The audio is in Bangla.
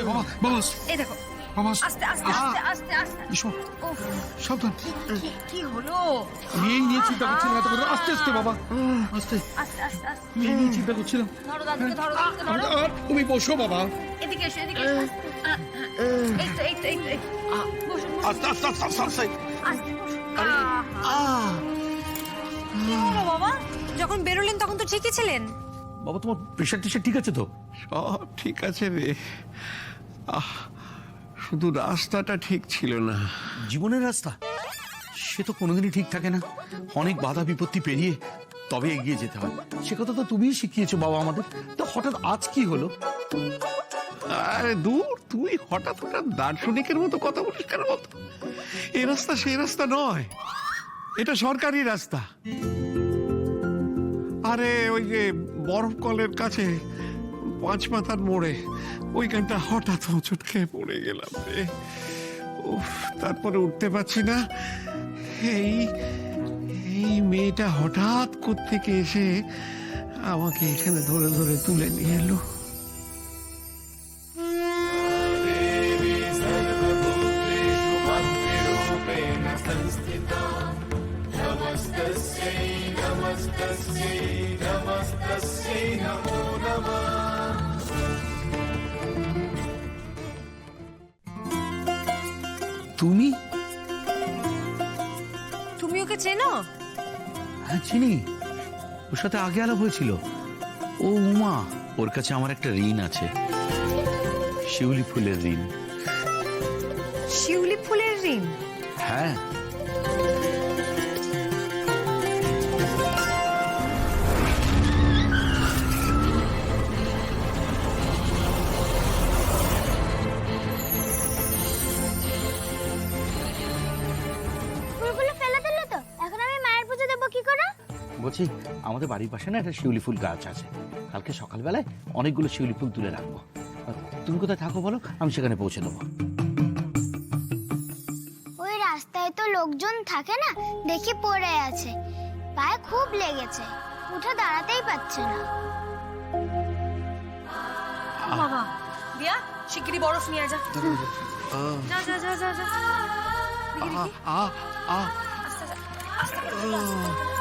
বাবা বাবা এই দেখো বাবা আস্তে আস্তে আস্তে আস্তে আস্তে এসো উফ, সাবধান কি হলো? আমি এই নিয়ে চিন্তা করছিলাম এত করে আস্তে আস্তে বাবা আস্তে আস্তে আস্তে আস্তে আমি এই নিয়ে চিন্তা করছিলাম ধরো দাদুকে ধরো দাদুকে ধরো তুমি বসো বাবা এদিকে এসো এদিকে এসো এই তো এই তো এই তো এই তো। বসুন বসুন আস্তে আস্তে আস্তে আস্তে আস্তে আস্তে বসুন কি হলো বাবা? যখন বেরোলেন তখন তো ঠিকই ছিলেন। বাবা তোমার প্রেশার টেশার ঠিক আছে তো? সব ঠিক আছে রে। শুধু রাস্তাটা ঠিক ছিল না। জীবনের রাস্তা সে তো কোনোদিনই ঠিক থাকে না, অনেক বাধা বিপত্তি পেরিয়ে তবে এগিয়ে যেতে হয়। সে কথা তো তুমিই শিখিয়েছো বাবা আমাদের। তো হঠাৎ আজ কি হলো? আরে দূর, তুই হঠাৎ হঠাৎ দার্শনিকের মতো কথা বলিস কেন বলতো? এই রাস্তা সেই রাস্তা নয়, এটা সরকারি রাস্তা। আরে ওই যে বরফ কলের কাছে 5 মাথার মোড়ে ওইখানটা হঠাৎ হোঁচট খেয়ে পড়ে গেলাম রে। উফ, তারপরে উঠতে পারছি না। এই এই মেয়েটা হঠাৎ কোত্থেকে এসে আমাকে এখানে ধরে ধরে তুলে নিয়ে এলো। তুমি? তুমি ওকে চেনো? হ্যাঁ চিনি, ওর সাথে আগে আলাপ হয়েছিল। ও উমা, ওর কাছে আমার একটা ঋণ আছে, শিউলি ফুলের ঋণ। শিউলি ফুলের ঋণ? হ্যাঁ। ফুলগুলো ফেলে দিলে তো, এখন আমি মায়ের পুজো দেবো কি করে? বলছি আমাদের বাড়ির পাশে না একটা শিউলি ফুল গাছ আছে, কালকে সকালবেলায় অনেকগুলো শিউলি ফুল তুলে রাখবো। তুমি কোথায় থাকো বলো, আমি সেখানে পৌঁছে দেবো। ওই রাস্তায় তো লোকজন থাকে না, দেখি পড়ে আছে, পায়ে খুব লেগেছে, উঠে দাঁড়াতেই পারছে না। বাবা দিয়া শিগগিরই বরফ নিয়ে যা। যা যা যা যা যা। দেখি, দেখি। আস্তে যা, আস্তে করে, আস্তে করে।